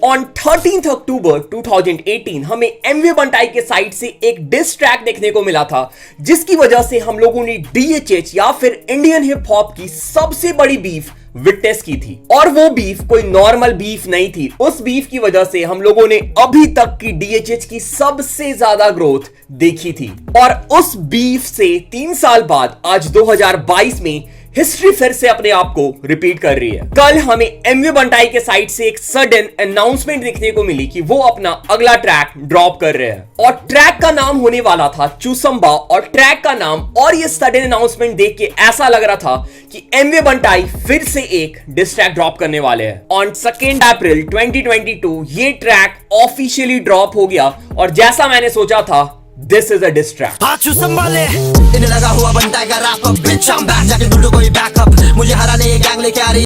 On 13th अक्टूबर 2018 हमें Amway बंटाई के side से एक डिस ट्रैक देखने को मिला था, जिसकी वजह से हम लोगों ने डीएचएच या फिर इंडियन हिप हॉप की सबसे बड़ी बीफ विटनेस की थी। और वो बीफ कोई नॉर्मल बीफ नहीं थी। उस बीफ की वजह से हम लोगों ने अभी तक की डीएचएच की सबसे ज्यादा ग्रोथ देखी थी। और उस बीफ से 3 साल बाद आज 2022 में हिस्ट्री फिर से अपने आप को रिपीट कर रही है। कल हमें एमवे बंटाई के साइड से एक सडन अनाउंसमेंट देखने को मिली कि वो अपना अगला ट्रैक ड्रॉप कर रहे हैं और ट्रैक का नाम होने वाला था चुसंबा। और ट्रैक का नाम और ये सडन अनाउंसमेंट देख के ऐसा लग रहा था कि एमवे बंटाई फिर से एक डिस ट्रैक ड्रॉप करने वाले हैं। ऑन 2 अप्रैल 2022 ये ट्रैक ऑफिशियली ड्रॉप हो गया और जैसा मैंने सोचा था, this is a diss track.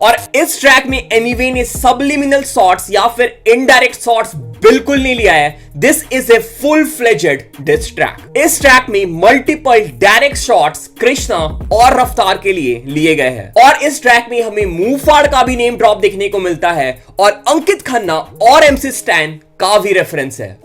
और इस ट्रैक में एमिवे ने सबलिमिनल शॉट्स या फिर इनडायरेक्ट शॉट्स बिल्कुल नहीं लिया है। This is a full fledged diss track. इस ट्रैक में मल्टीपल डायरेक्ट शॉट्स कृष्णा और रफ्तार के लिए लिए गए हैं। और इस ट्रैक में हमें मूफाड़ का भी नेम ड्रॉप देखने को मिलता है और अंकित खन्ना और एमसी स्टैन का भी रेफरेंस है।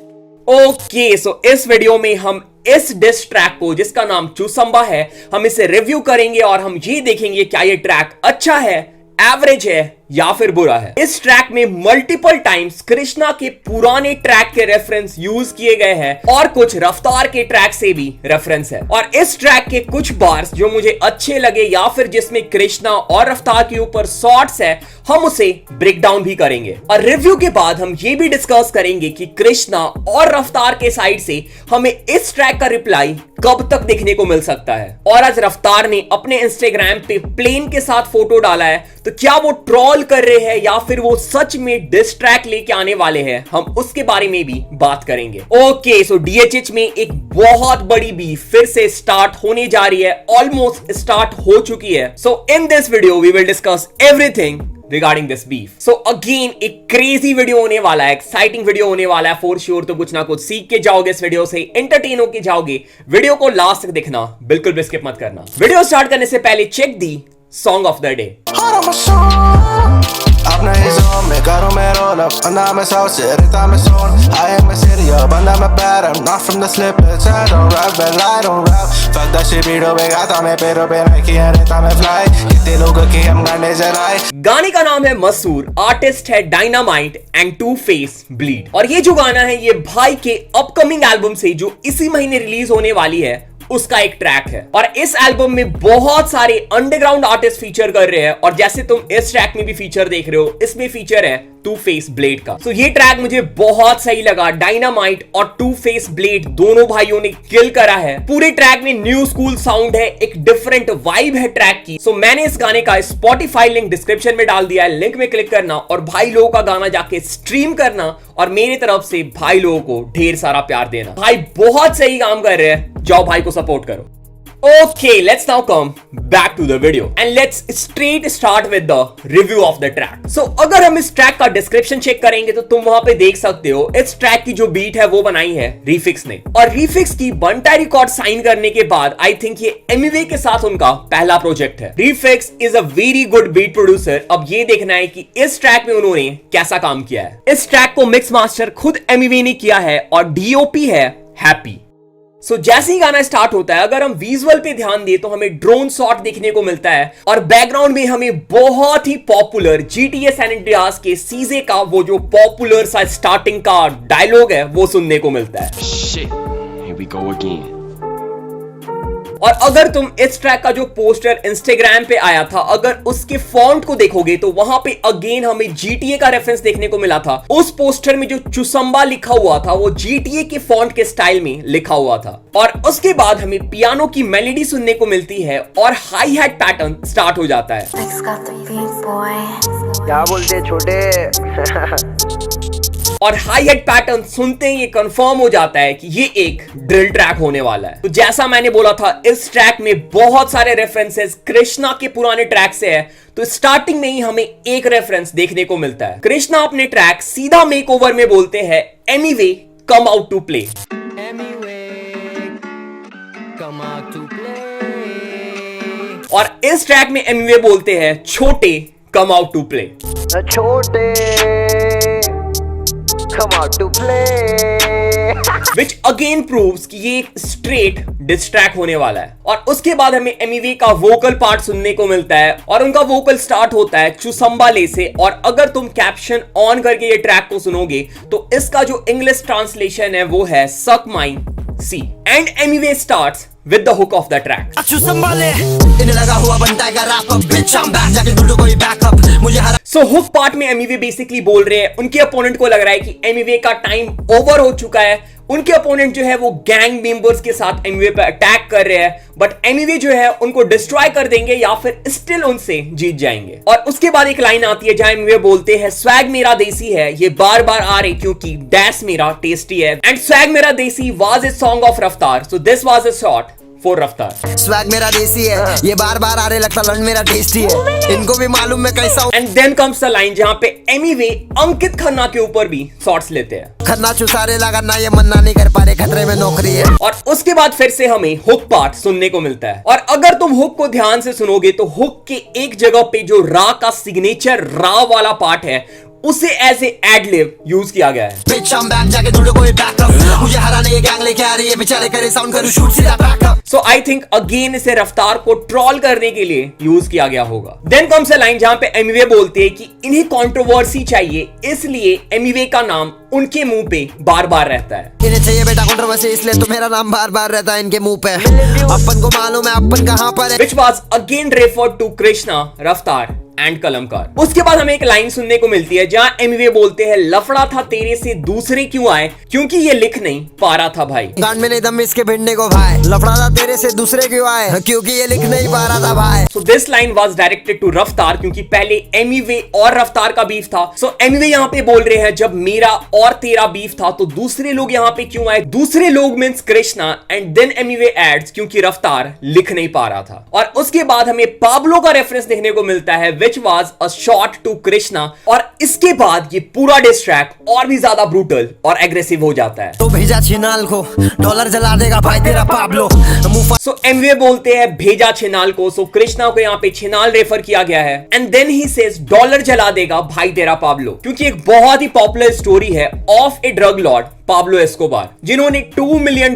ओके, सो इस वीडियो में हम इस डिस ट्रैक को, जिसका नाम चुसंबा है, हम इसे रिव्यू करेंगे और हम ये देखेंगे क्या ये ट्रैक अच्छा है, एवरेज है या फिर बुरा है। इस ट्रैक में मल्टीपल टाइम्स कृष्णा के पुराने ट्रैक के रेफरेंस यूज किए गए हैं और कुछ रफ्तार के ट्रैक से भी रेफरेंस है। और इस ट्रैक के कुछ बार्स जो मुझे अच्छे लगे या फिर जिसमें कृष्णा और रफ्तार के ऊपर शॉट्स है, हम उसे ब्रेक डाउन भी करेंगे। और रिव्यू के बाद हम ये भी डिस्कस करेंगे कि कृष्णा और रफ्तार के साइड से हमें इस ट्रैक का रिप्लाई कब तक देखने को मिल सकता है। और आज रफ्तार ने अपने इंस्टाग्राम पे प्लेन के साथ फोटो डाला है, तो क्या वो ट्रोल कर रहे हैं या फिर वो सच में डिस ट्रैक लेके आने वाले हैं, हम उसके बारे में भी बात करेंगे। ओके, सो डीएचएच में एक बहुत बड़ी बीफ फिर से स्टार्ट होने जा रही है, ऑलमोस्ट स्टार्ट हो चुकी है। So in this video we will discuss everything regarding this beef. So again एक क्रेजी वीडियो होने वाला है, एक्साइटिंग वीडियो होने वाला है फॉर श्योर। तो कुछ ना कुछ सीख के जाओगे इस वीडियो से, एंटरटेन होके जाओगे। वीडियो को लास्ट तक देखना, बिल्कुल भी स्किप मत करना। वीडियो स्टार्ट करने से पहले check the song of the day. अपने ही जोन में करूं मैं रोल अप, अंधा में सौ से रेता में सोन, आई एम a serial, बंदा मैं bad, I'm not from the slippers, I don't rap, but I don't rap, fuck that shit video पे गाता मैं पेड़ों पे Nike है रेता में fly, कितने लोगों की हम गाने जलाए। गाने का नाम है मसूर, आर्टिस्ट है dynamite and two face bleed. और ये जो गाना है ये भाई के अपकमिंग एल्बम से जो इसी महीने रिलीज होने वाली है उसका एक ट्रैक है। और इस एल्बम में बहुत सारे अंडरग्राउंड आर्टिस्ट फीचर कर रहे हैं और जैसे तुम इस ट्रैक में भी फीचर देख रहे हो, इसमें फीचर है टू फेस ब्लेड का। तो ये ट्रैक मुझे बहुत सही लगा। डायनामाइट और टू फेस ब्लेड दोनों भाइयों ने किल करा है। पूरे ट्रैक में न्यू स्कूल साउंड है, एक डिफरेंट वाइब है ट्रैक की। सो मैंने इस गाने का स्पॉटिफाई लिंक डिस्क्रिप्शन में डाल दिया है, लिंक में क्लिक करना और भाई लोगों का गाना जाके स्ट्रीम करना और मेरी तरफ से भाई लोगों को ढेर सारा प्यार देना। भाई बहुत सही काम कर रहे हैं, जाओ भाई को सपोर्ट करो। Okay, let's now come back to the video and let's straight start with the review of the track. So अगर हम इस ट्रैक का डिस्क्रिप्शन चेक करेंगे तो तुम वहां पे देख सकते हो इस ट्रैक की जो बीट है वो बनाई है रिफिक्स ने। और रिफिक्स की बंटाई रिकॉर्ड साइन करने के बाद आई थिंक ये एमिवे के साथ उनका पहला प्रोजेक्ट है। Refix is a very good beat producer. अब ये देखना है कि इस ट्रैक में उन्होंने कैसा काम किया है। इस ट्रैक को मिक्स मास्टर खुद एमिवे ने किया है और डीओपी है हैप्पी। सो जैसे ही गाना स्टार्ट होता है, अगर हम विजुअल पे ध्यान दें तो हमें ड्रोन शॉट देखने को मिलता है और बैकग्राउंड में हमें बहुत ही पॉपुलर GTA सैन एंड्रियास के सीजे का वो जो पॉपुलर सा स्टार्टिंग का डायलॉग है वो सुनने को मिलता है। Shit, here we go again. और अगर तुम इस ट्रैक का जो पोस्टर इंस्टाग्राम पे आया था, अगर उसके फॉन्ट को देखोगे तो वहां पे अगेन हमें GTA का रेफरेंस देखने को मिला था। उस पोस्टर में जो चुसंबा लिखा हुआ था वो GTA के फॉन्ट के स्टाइल में लिखा हुआ था। और उसके बाद हमें पियानो की मेलोडी सुनने को मिलती है और हाई हैट पैटर्न स्टार्ट हो जाता है। क्या बोलते छोटे और हाई हेड पैटर्न सुनते ही ये कंफर्म हो जाता है कि ये एक ड्रिल ट्रैक होने वाला है। तो जैसा मैंने बोला था, इस ट्रैक में बहुत सारे रेफरेंसेस कृष्णा के पुराने ट्रैक से है। तो स्टार्टिंग में ही हमें एक रेफरेंस देखने को मिलता है। कृष्णा अपने ट्रैक सीधा मेकओवर में बोलते हैं anyway come out to play. और इस ट्रैक में एनीवे बोलते हैं छोटे कम आउट टू प्ले। छोटे come out to play. Which again proves कि ये एक स्ट्रेट डिस ट्रैक होने वाला है। और उसके बाद हमें एमिवे का वोकल पार्ट सुनने को मिलता है और उनका वोकल स्टार्ट होता है चुसंबाले से। और अगर तुम कैप्शन ऑन करके ये ट्रैक को सुनोगे तो इसका जो इंग्लिश ट्रांसलेशन है वो है suck my C. And Emiway starts with the hook of the track. So hook part में एमिवे बेसिकली बोल रहे हैं उनके अपोनेंट को लग रहा है कि एमिवे का टाइम ओवर हो चुका है। उनके अपोनेंट जो है वो गैंग मेंबर्स के साथ एमिवे पे अटैक कर रहे हैं, बट एमिवे जो है उनको डिस्ट्रॉय कर देंगे या फिर स्टिल उनसे जीत जाएंगे। और उसके बाद एक लाइन आती है जहां एमिवे बोलते हैं स्वैग मेरा देसी है, ये बार बार आ रहे क्योंकि डैश मेरा टेस्टी है। एंड स्वैग मेरा देसी वाज ए सॉन्ग ऑफ रफ्तार, सो this was a shot for रफ्तार। स्वैग मेरा देसी है, ये बार बार आ रहे लगता लंड मेरा टेस्टी है, इनको भी मालूम मैं कैसा हूं। And then comes the line जहां पे एमिवे अंकित खन्ना के ऊपर भी शॉट्स लेते हैं। खन्ना चुसारे लगा ना, ये मन्ना नहीं कर पा रहे, खतरे में नौकरी है। और उसके बाद फिर से हमें हुक पार्ट सुनने को मिलता है। और अगर तुम हुक को ध्यान से सुनोगे तो हुक के एक जगह पे जो रा का सिग्नेचर रा वाला पार्ट है उसे एज ए एडलिब यूज किया गया है। सो आई थिंक अगेन इसे रफ्तार को ट्रोल करने के लिए यूज किया गया होगा। देन कम्स अ लाइन जहां पे एमिवे बोलते हैं कि इन्हें कंट्रोवर्सी चाहिए, इसलिए एमिवे का नाम उनके मुंह पे बार बार रहता है। इन्हें चाहिए बेटा कंट्रोवर्सी, इसलिए तो मेरा नाम बार बार रहता है इनके मुंह पे। अपन को मालूम है अपन कहां पर है। Which was again referred to Krishna, रफ्तार एंड कलमकार। उसके बाद हमें एक लाइन सुनने को मिलती है जहां एमिवे बोलते हैं लफड़ा था तेरे से दूसरे क्यों आए, क्योंकि ये लिख नहीं पा रहा था भाई। गांड में नहीं दम इसके भिड़ने को भाई, लफड़ा था तेरे से दूसरे क्यों आए, क्योंकि ये लिख नहीं पा रहा था भाई। So this line was directed to रफ्तार, क्योंकि पहले एमिवे और रफ्तार का बीफ था। So एमिवे यहाँ पे बोल रहे हैं जब मेरा और तेरा बीफ था तो दूसरे लोग यहाँ पे क्यों आए, दूसरे लोग means Krishna. And then Emiway adds क्योंकि रफ्तार लिख नहीं पा रहा था। और उसके बाद हमें पाब्लो का रेफरेंस देखने को मिलता है which was a shot to Krishna. और इसके बाद ये पूरा डिस ट्रैक और भी ज्यादा ब्रूटल और एग्रेसिव हो जाता है। तो भेजा छिनाल को, डॉलर जला देगा भाई तेरा पाब्लो। सो एमिवे बोलते हैं भेजा छिनाल को, सो कृष्णा को यहाँ पे छिनाल रेफर किया गया है। And then he says dollar जला देगा भाई तेरा पाब्लो, क्योंकि एक बहुत ही पॉपुलर स्टोरी है of a drug lord Pablo Escobar, जिन्होंने $2 मिलियन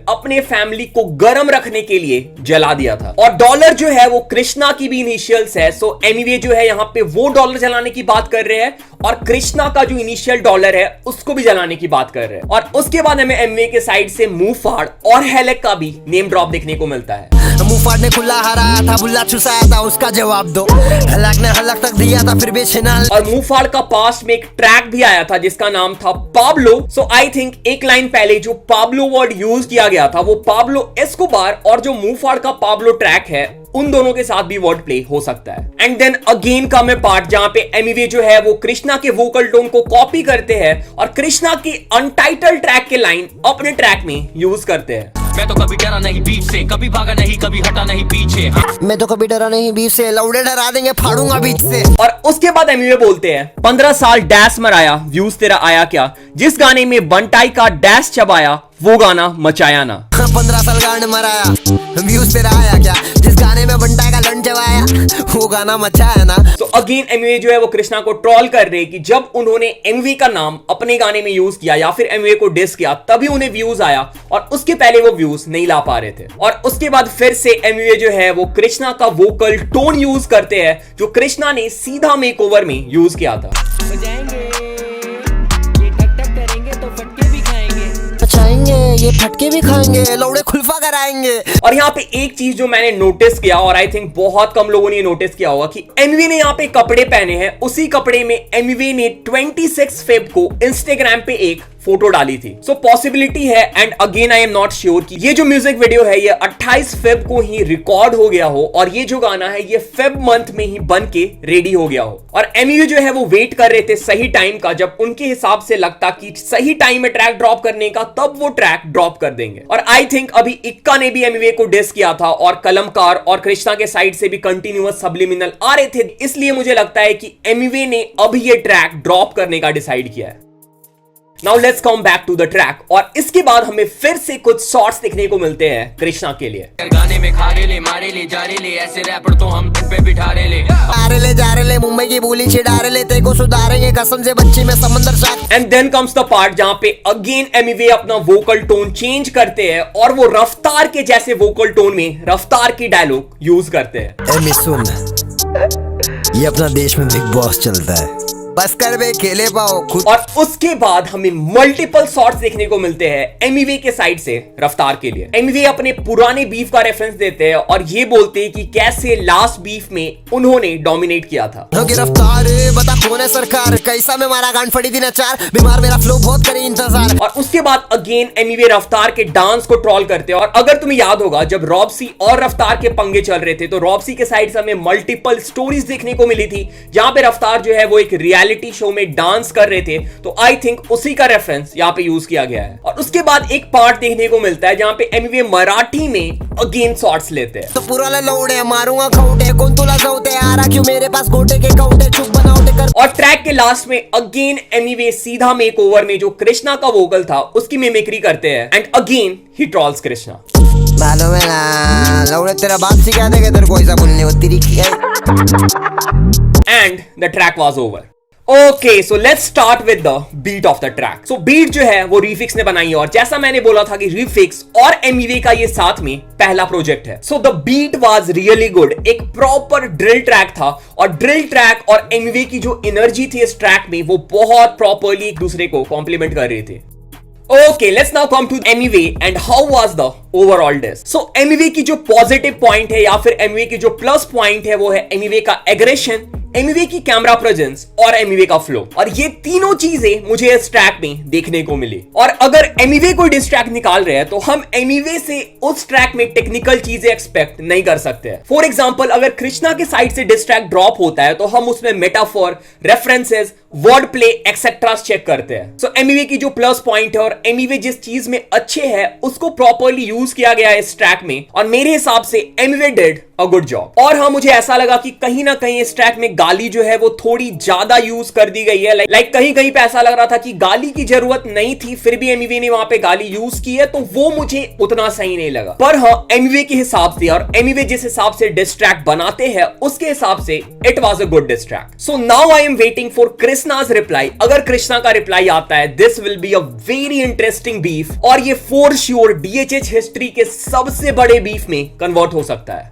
अपने फैमिली को गर्म रखने के लिए जला दिया था। और डॉलर जो है वो कृष्णा की भी इनिशियल्स है। सो एमिवे जो है यहाँ पे वो डॉलर जलाने की बात कर रहे हैं और कृष्णा का जो इनिशियल डॉलर है उसको भी जलाने की बात कर रहे हैं। और उसके बाद हमें एमिवे के साइड से मुंह फाड़ और हेलेक का भी नेम ड्रॉप देखने को मिलता है। मुंह फाड़ ने खुला हराया था, बुल्ला चुसाया था, उसका जवाब दो। हलक ने हलक तक दिया था फिर भी छिनाल। और मुंह फाड़ का पास्ट में एक ट्रैक भी आया था जिसका नाम था पाब्लो। सो आई थिंक एक लाइन पहले जो पाब्लो वर्ड यूज किया गया था वो पाब्लो एस्कोबार, और जो मुंह फाड़ का पाब्लो ट्रैक है उन दोनों के साथ भी वर्ड प्ले हो सकता है। एंड देन अगेन का मैं पार्ट जहां पे एमिवे जो है वो कृष्णा के वोकल टोन को कॉपी करते हैं और कृष्णा की अनटाइटल ट्रैक के लाइन अपने ट्रैक में यूज करते हैं। मैं तो कभी डरा नहीं बीच से, कभी भागा नहीं, कभी हटा नहीं पीछे। मैं तो कभी डरा नहीं बीच से, लौड़े डरा देंगे फाड़ूंगा बीच से। और उसके बाद एमिवे बोलते हैं 15 साल डैश मराया, व्यूज तेरा आया क्या, जिस गाने में बंटाई का डैश चबाया वो गाना मचाया ना। 15 साल गांड मराया, व्यूज तेरा आया क्या, जिस गाने में बंटाई का लंड चबाया वो गाना मचाया ना। तो अगेन एमिवे जो है वो कृष्णा को ट्रोल कर रहे हैं कि जब उन्होंने एमिवे का नाम अपने गाने में यूज किया या फिर एमिवे को डिस किया तभी उन्हें व्यूज आया, और उसके पहले वो व्यूज नहीं ला पा रहे थे। और उसके बाद फिर से एमिवे जो है वो कृष्णा का वोकल टोन यूज करते हैं जो कृष्णा ने सीधा मेकओवर में यूज किया था। ये फटके भी खाएंगे, लौड़े खुलफा कराएंगे। और यहाँ पे एक चीज जो मैंने नोटिस किया और आई थिंक बहुत कम लोगों ने नोटिस किया होगा कि एमिवे ने यहाँ पे कपड़े पहने हैं, उसी कपड़े में एमिवे ने 26 फेब को इंस्टाग्राम पे एक फोटो डाली थी। सो पॉसिबिलिटी है, and again I am not sure कि ये जो म्यूजिक वीडियो है ये 28 फेब को ही रिकॉर्ड हो गया हो और ये जो गाना है ये फेब मंथ में ही बन के रेडी हो गया हो। और एमिवे जो है वो वेट कर रहे थे सही टाइम का, जब उनके हिसाब से लगता कि सही टाइम में ट्रैक ड्रॉप करने का तब वो ट्रैक ड्रॉप कर देंगे। और आई थिंक अभी इक्का ने भी एमिवे को डिस किया था और कलमकार और कृष्णा के साइड से भी कंटिन्यूअस सब्लिमिनल आ रहे थे, इसलिए मुझे लगता है कि एमिवे ने अभी ये ट्रैक ड्रॉप करने का डिसाइड किया है। Now let's come back to the track और इसके बाद हमें फिर से कुछ शॉट्स देखने को मिलते हैं कृष्णा के लिए। गाने में खारे ले मारे ले जा ले ऐसे रैपर तो हम तुम पे बिठा ले जा रहे ले मुंबई की बोली छिड़ा ले तेरे को सुधारेंगे कसम से बच्ची में समंदर साथ। And then comes the part जहां पे अगेन एमिवे अपना वोकल टोन चेंज करते हैं और वो रफ्तार के जैसे वोकल टोन में रफ्तार की डायलॉग यूज करते हैं। एमी सुन, ये अपना देश में बिग बॉस चलता है, बस कर बे खेले पाओ खुद। और उसके बाद हमें मल्टीपल शॉट्स देखने को मिलते हैं एमिवे के साइड से रफ्तार के लिए। एमिवे अपने पुराने बीफ का रेफरेंस देते हैं और ये बोलते हैं कि कैसे लास्ट बीफ में उन्होंने डोमिनेट किया था। गिरफ्तार बता कौन है सरकार, कैसा में मारा गांड फड़ी दिन चार, बीमार मेरा फ्लो बहुत करे इंतजार। और उसके बाद अगेन एमिवे रफ्तार के डांस को ट्रोल करते हैं। और अगर तुम्हें याद होगा जब रॉब्सी और रफ्तार के पंगे चल रहे थे तो रॉब्सी के साइड से हमें मल्टीपल स्टोरीज देखने को मिली थी जहां पे रफ्तार जो है वो एक रियलिटी शो में डांस कर रहे थे। तो आई थिंक उसी का रेफरेंस यहाँ पे यूज किया गया है। और उसके बाद एक पार्ट देखने को मिलता है जहां पे एमिवे मराठी में अगेन शॉट्स लेते हैं। तो पूरा लौड़े मारूंगा खौटे कौन तुला जाऊते आ रहा क्यों मेरे पास गोटे के खौटे चुप बनाओटे कर। और ट्रैक के लास्ट में अगेन एमिवे सीधा मेकओवर में जो कृष्णा का वोकल था उसकी मिमिक्री करते हैं and again he trolls Krishna. मालूम है ना लौड़े तेरा बाप सिखा देगा तेरे को ऐसा बोलने वो तेरी and the track was over. Okay so let's start with the beat of the track. So beat जो है वो रिफिक्स ने बनाई है और जैसा मैंने बोला था कि रिफिक्स और एमिवे का ये साथ में पहला प्रोजेक्ट है। So the beat was really good, एक प्रॉपर ड्रिल ट्रैक था और ड्रिल ट्रैक और एमिवे की जो एनर्जी थी इस ट्रैक में वो बहुत प्रॉपरली एक दूसरे को कॉम्प्लीमेंट कर रहे थे। Okay, let's now come to Emiwe and how was the overall disc? So Emiwe की जो पॉजिटिव पॉइंट है या फिर Emiwe की जो प्लस पॉइंट है वो है Emiwe का एग्रेशन, एमिवे की कैमरा प्रेजेंस और एमिवे का फ्लो। और ये तीनों चीजें मुझे इस ट्रैक में देखने को मिली। और अगर एमिवे को डिस ट्रैक निकाल रहे हैं तो हम एमिवे से उस ट्रैक में टेक्निकल चीजें एक्सपेक्ट नहीं कर सकते हैं। फॉर एग्जांपल अगर कृष्णा के साइड से डिस ट्रैक ड्रॉप होता है तो हम उसमें metaphor, references, word play etcetera check करते हैं। सो एमिवे की जो प्लस पॉइंट है और एमिवे जिस चीज में अच्छे है उसको प्रॉपरली यूज किया गया है इस ट्रैक में और मेरे हिसाब से Emiway did a good job. और हाँ, मुझे ऐसा लगा कि कहीं ना कहीं इस ट्रैक में गाली जो है वो थोड़ी ज्यादा यूज कर दी गई है। लाइक कहीं कहीं पे ऐसा लग रहा था कि गाली की जरूरत नहीं थी फिर भी एमिवे ने वहां पे गाली यूज की है, तो वो मुझे उतना सही नहीं लगा। पर हाँ, एमिवे के हिसाब से और एमिवे जिस हिसाब से डिस ट्रैक बनाते हैं उसके हिसाब से it was a good diss track. So now I am waiting for Krishna's reply. अगर कृष्णा का रिप्लाई आता है this will be a very interesting beef और ये फॉर श्योर डीएचएच हिस्ट्री के सबसे बड़े बीफ में कन्वर्ट हो सकता है।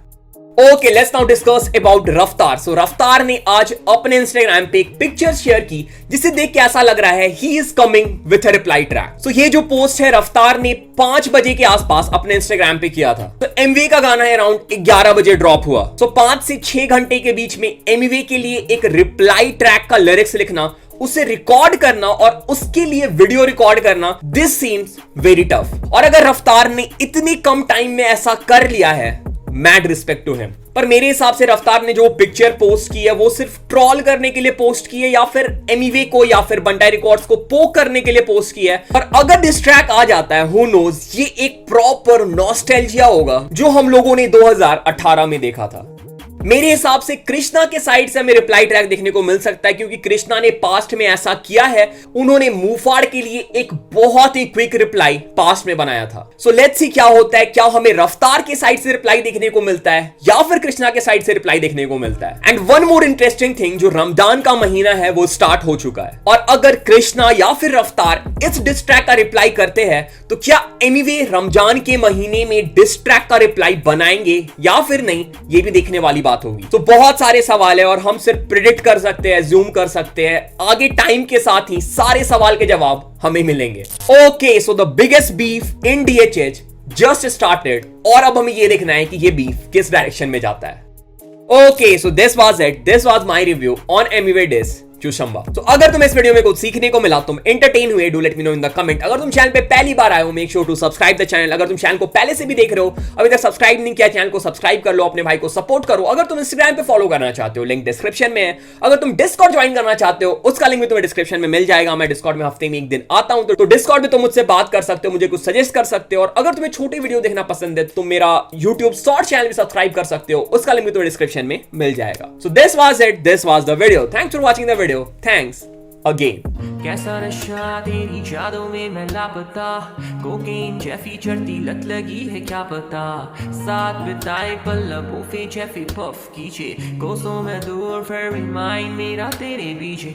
Okay, let's now discuss about रफ्तार। सो रफ्तार ने आज अपने इंस्टाग्राम पे एक पिक्चर शेयर की जिसे देख के ऐसा लग रहा है he is coming with a reply track. So ये जो पोस्ट है रफ्तार ने 5 बजे के आसपास अपने इंस्टाग्राम पे किया था। तो एमवे का गाना है अराउंड 11 बजे ड्रॉप हुआ। सो 5 से 6 घंटे के बीच में एमवे के लिए एक रिप्लाई ट्रैक का लिरिक्स लिखना, उसे रिकॉर्ड करना और उसके लिए वीडियो रिकॉर्ड करना, दिस सीम्स वेरी टफ। और अगर रफ्तार ने इतनी कम टाइम में ऐसा कर लिया है, मैड रिस्पेक्ट टू हिम। पर मेरे हिसाब से रफ्तार ने जो पिक्चर पोस्ट की है वो सिर्फ ट्रॉल करने के लिए पोस्ट की है या फिर एमिवे को या फिर बंटाई रिकॉर्ड्स को पोक करने के लिए पोस्ट की है। पर अगर डिस ट्रैक आ जाता है, हु नोज, ये एक प्रॉपर नॉस्टैल्जिया होगा जो हम लोगों ने 2018 में देखा था। मेरे हिसाब से कृष्णा के साइड से हमें रिप्लाई ट्रैक देखने को मिल सकता है क्योंकि कृष्णा ने पास्ट में ऐसा किया है। उन्होंने मूफाड़ के लिए एक बहुत ही क्विक रिप्लाई पास्ट में बनाया था। सो लेट्स सी क्या होता है, क्या हमें रफ्तार के साइड से रिप्लाई देखने को मिलता है या फिर कृष्णा के साइड से रिप्लाई देखने को मिलता है। And one more interesting thing, जो रमजान का महीना है वो स्टार्ट हो चुका है और अगर कृष्णा या फिर रफ्तार इस डिस ट्रैक का रिप्लाई करते हैं तो क्या एमिवे रमजान के महीने में डिस ट्रैक का रिप्लाई बनाएंगे या फिर नहीं, ये भी देखने वाली बात होगी। तो बहुत सारे सवाल है और हम सिर्फ प्रिडिक्ट कर सकते हैं, जूम कर सकते हैं। आगे टाइम के साथ ही सारे सवाल के जवाब हमें मिलेंगे। Okay, so the biggest beef in DHH just started और अब हमें ये देखना है कि ये बीफ किस डायरेक्शन में जाता है। Okay, so this was it, this was my review on Emiway diss चुशंबा। तो अगर तुम्हें इस वीडियो में कुछ सीखने को मिला, तुम एंटरटेन हुए, do let me know in the comment. अगर तुम चैनल पे पहली बार आए हो, make sure to subscribe the channel. अगर तुम चैनल को पहले से भी देख रहे हो, अभी तक सब्सक्राइब नहीं किया, चैनल को सब्सक्राइब कर लो, अपने भाई को सपोर्ट करो। अगर तुम इंस्टाग्राम पे फॉलो करना चाहते हो, लिंक डिस्क्रिप्शन में है। अगर तुम डिस्कॉर्ड ज्वाइन करना चाहते हो, उसका लिंक भी तुम्हें डिस्क्रिप्शन में मिल जाएगा। मैं डिस्कॉर्ड में हफ्ते में 1 दिन आता हूं, तो डिस्कॉर्ड में तुम मुझसे बात कर सकते हो, मुझे कुछ सजेस्ट कर सकते हो। और अगर तुम्हें छोटी वीडियो देखना पसंद है, तुम मेरा यूट्यूब शॉर्ट चैनल भी सब्सक्राइब कर सकते हो, उसका लिंक भी तुम्हें डिस्क्रिप्शन में मिल जाएगा। सो this was it, this was the video. Thanks for watching the video. Thanks again. कैसा नशा तेरी यादों में मैं लापता, कोकेन जैफी चढ़ती लत लगी है क्या पता, साथ बिताए पल लबों पे जैफी पफ कीजिए, कोसों में दूर फिर भी माइंड मेरा तेरे पीछे।